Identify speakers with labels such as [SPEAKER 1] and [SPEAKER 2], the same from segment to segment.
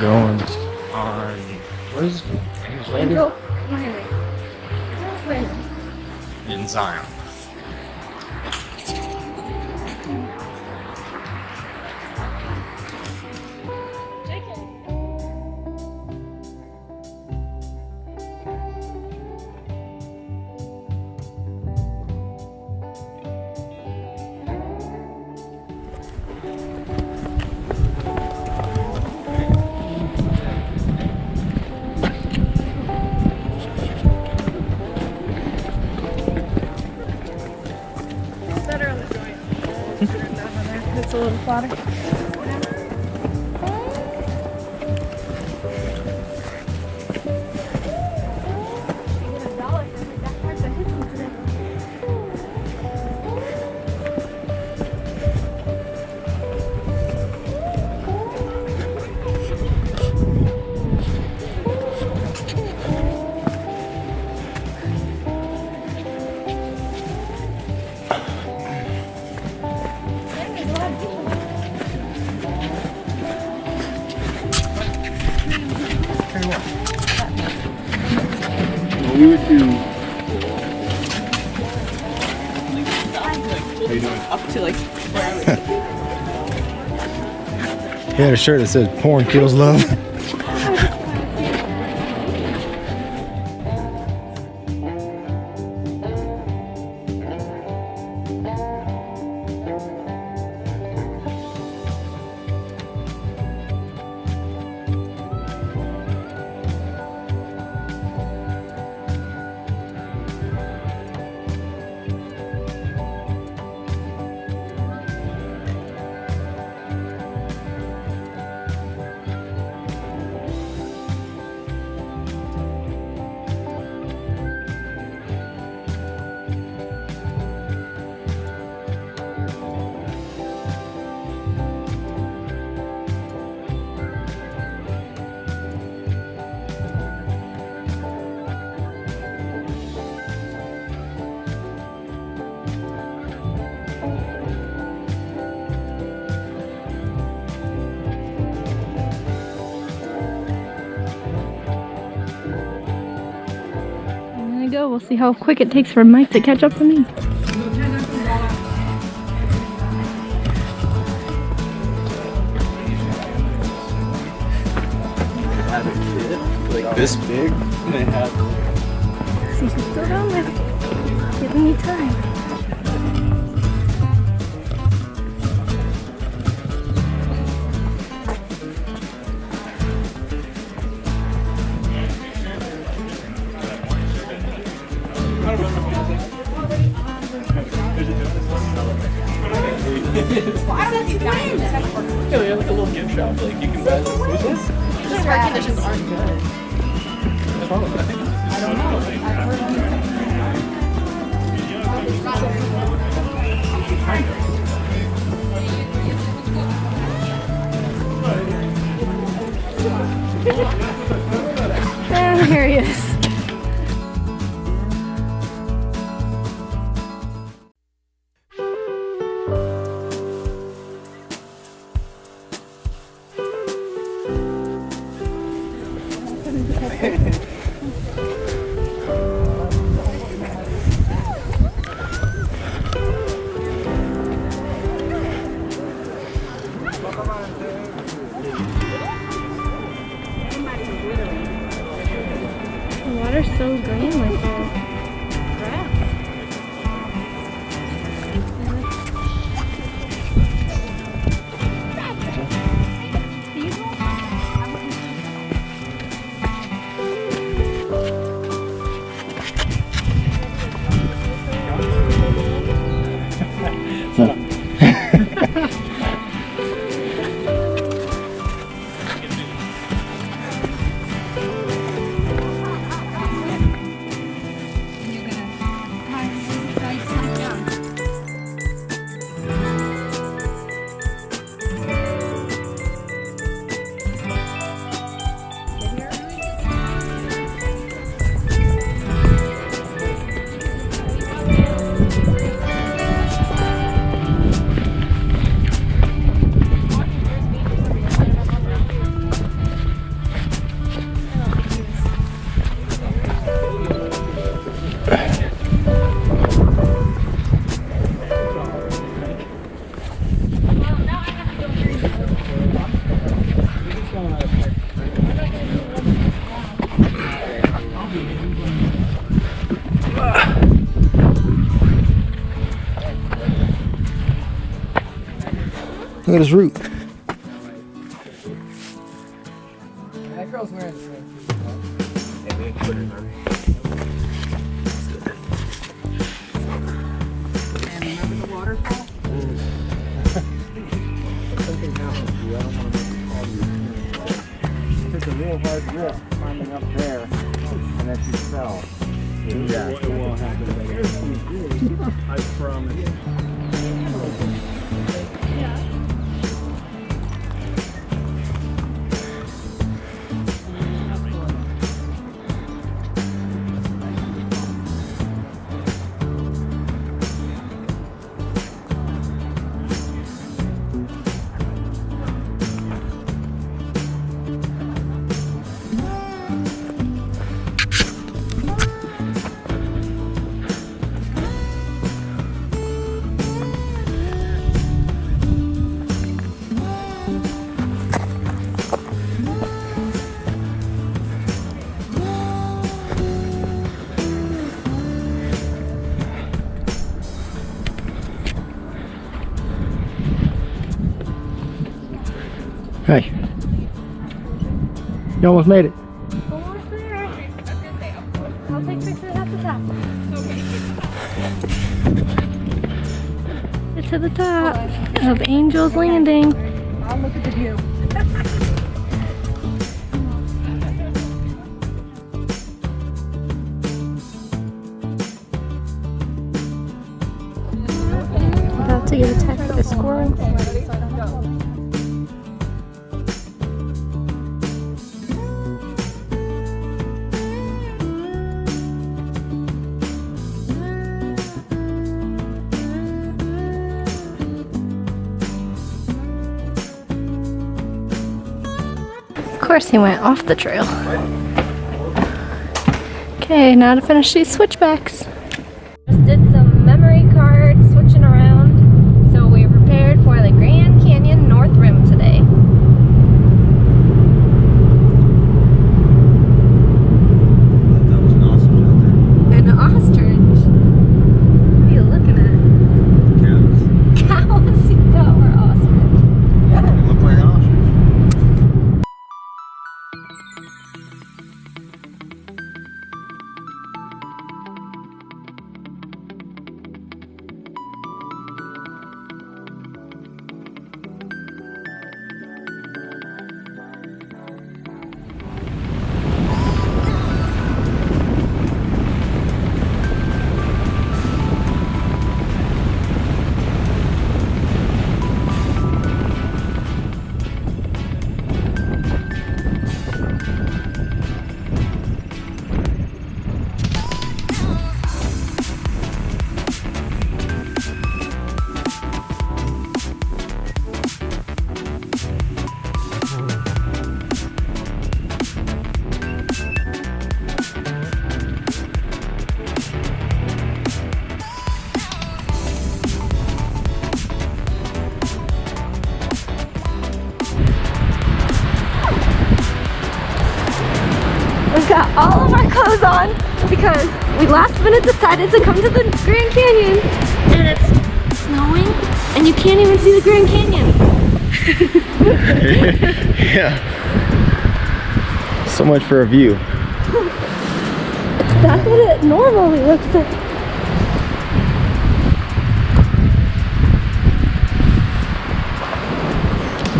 [SPEAKER 1] Going on. What is landing? In Zion.
[SPEAKER 2] It's a little flatter.
[SPEAKER 3] We were to. How you doing?
[SPEAKER 2] Up to like
[SPEAKER 1] He had a shirt that said "Porn kills love."
[SPEAKER 2] go. We'll see how quick it takes for Mike to catch up to me.
[SPEAKER 3] Like this big, and they have.
[SPEAKER 2] See, she's still down there, giving me time.
[SPEAKER 3] Yeah, we have like a little gift shop. Like you can buy this. Who's this?
[SPEAKER 2] The car conditions aren't good.
[SPEAKER 3] What's wrong with it? I think
[SPEAKER 2] I don't know. I've heard and here he is.
[SPEAKER 1] Look at his root.
[SPEAKER 3] That girl's wearing the same. And remember the waterfall? Something happened to you. I don't want to make you call you. Took a real hard risk climbing up there, and then she fell. Yeah, it won't happen again. I promise.
[SPEAKER 1] Hey. You almost made it.
[SPEAKER 2] Almost there. I'll take pictures at the top. Get to the top of Angel's Landing.
[SPEAKER 3] I'll look at the view.
[SPEAKER 2] About to get attacked by a squirrel. Of course he went off the trail. Okay, now to finish these switchbacks. Just did some memory card switching around. So we prepared for the Grand Canyon North Rim today.
[SPEAKER 1] That was an ostrich out there.
[SPEAKER 2] An ostrich? What are you looking at?
[SPEAKER 1] Cows.
[SPEAKER 2] Cows? You thought were ostrich.
[SPEAKER 1] They look like an ostrich.
[SPEAKER 2] We've got all of our clothes on because we last minute decided to come to the Grand Canyon and it's snowing and you can't even see the Grand Canyon.
[SPEAKER 1] Yeah. So much for a view.
[SPEAKER 2] That's what it normally looks like.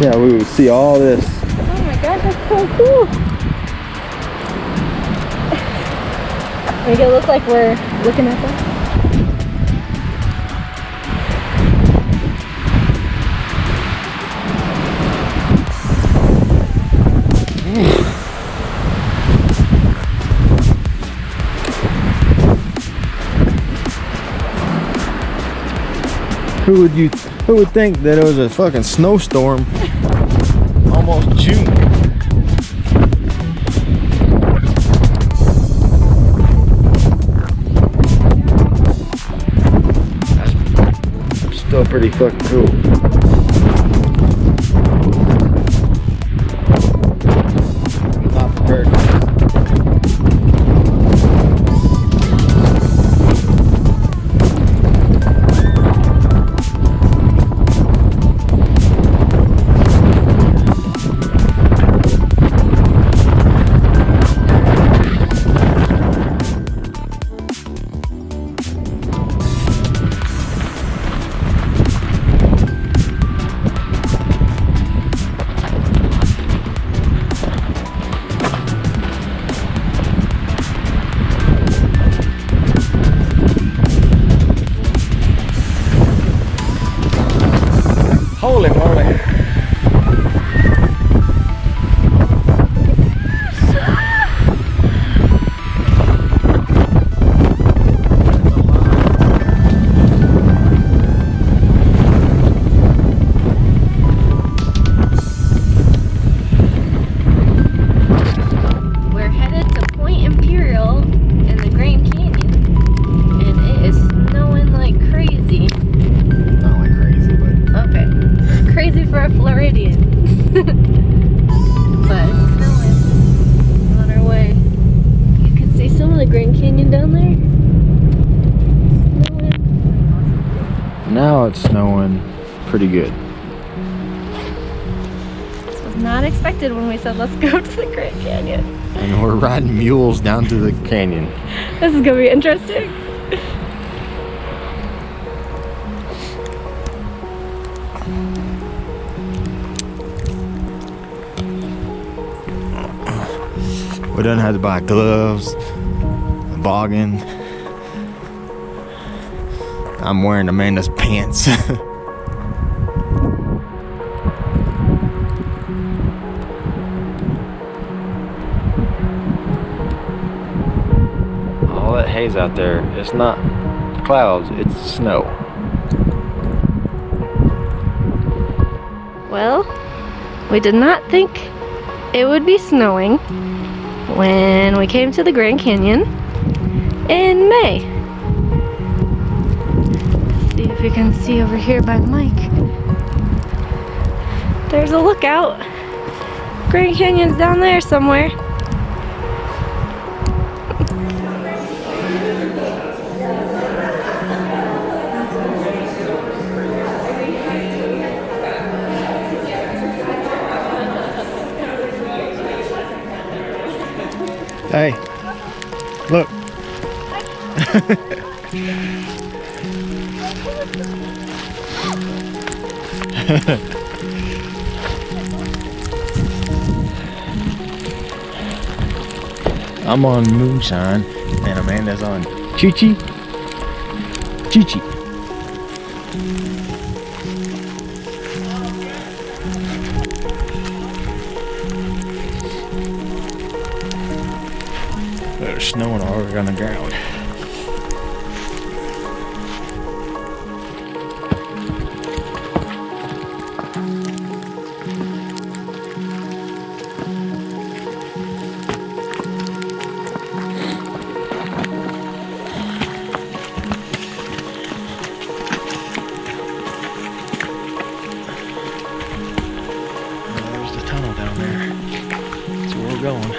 [SPEAKER 1] Yeah, we would see all this.
[SPEAKER 2] Oh my god, that's so cool. Make it look like we're looking at them.
[SPEAKER 1] Who would think that it was a fucking snowstorm? Almost June. That's still pretty fucking cool. Not prepared. Holy moly.
[SPEAKER 2] We're headed to Point Imperial in the Grand Canyon, and it is snowing like crazy.
[SPEAKER 1] Not like crazy, but
[SPEAKER 2] Okay, crazy for a Floridian. But it's snowing on our way. You can see some of the Grand Canyon down there. Snowing.
[SPEAKER 1] now it's snowing pretty good.
[SPEAKER 2] This was not expected when we said let's go to the Grand Canyon.
[SPEAKER 1] And we're riding mules down to the canyon.
[SPEAKER 2] This is gonna be interesting.
[SPEAKER 1] We done had to buy gloves, a boggin. I'm wearing Amanda's pants. All that haze out there, it's not clouds, it's snow.
[SPEAKER 2] Well, we did not think it would be snowing when we came to the Grand Canyon in May. Let's see if you can see over here by the mic. There's a lookout. Grand Canyon's down there somewhere.
[SPEAKER 1] Hey, look. I'm on moonshine and Amanda's on Chi-Chi. Chi-Chi. There's snowing all over on the ground. There's the tunnel down there. That's where we're going.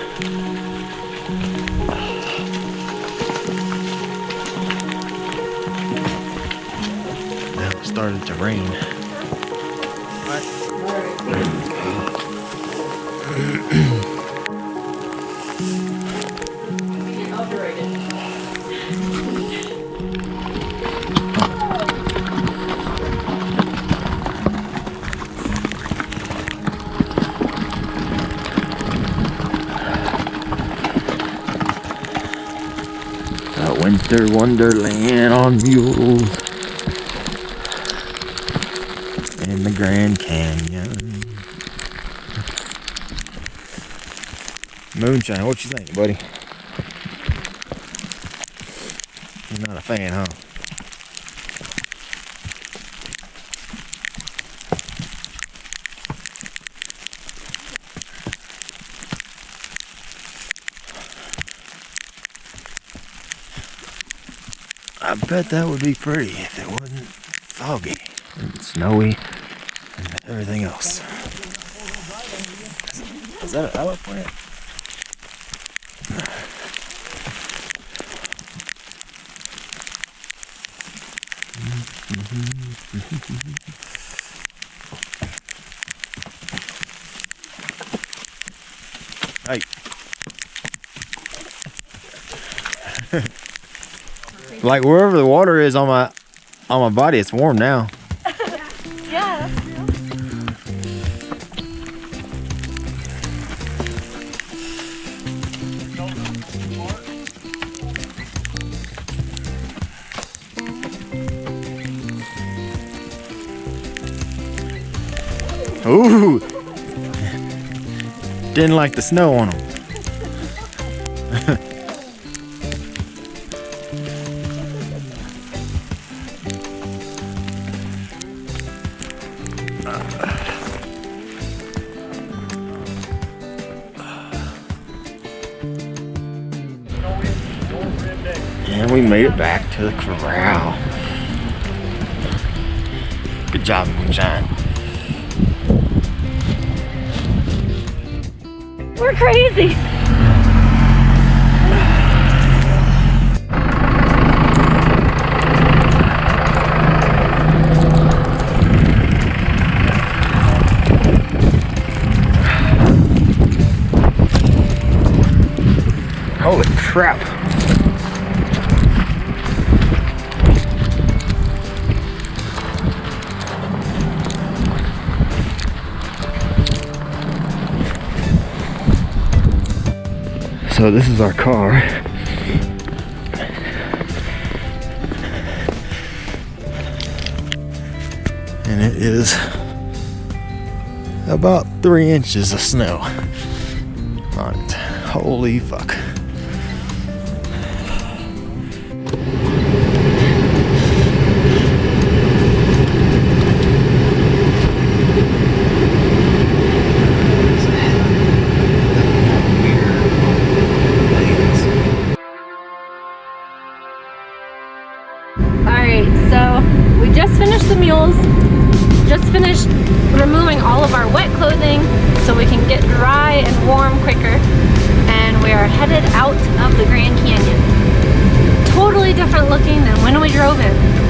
[SPEAKER 1] It started to rain. A winter wonderland on mules in the Grand Canyon. Moonshine, what you think, buddy? You're not a fan, huh? I bet that would be pretty if it wasn't foggy and snowy and everything else. Is that an aloe plant? Hey. Like wherever the water is on my body, it's warm now.
[SPEAKER 2] Yeah, that's true.
[SPEAKER 1] Ooh! Didn't like the snow on them. And we made it back to the corral. Good job, Moonshine.
[SPEAKER 2] We're crazy.
[SPEAKER 1] Holy crap. So this is our car. And it is about 3 inches of snow on it. Holy fuck.
[SPEAKER 2] Alright, so we just finished the mules, just finished removing all of our wet clothing so we can get dry and warm quicker, and we are headed out of the Grand Canyon. Totally different looking than when we drove in.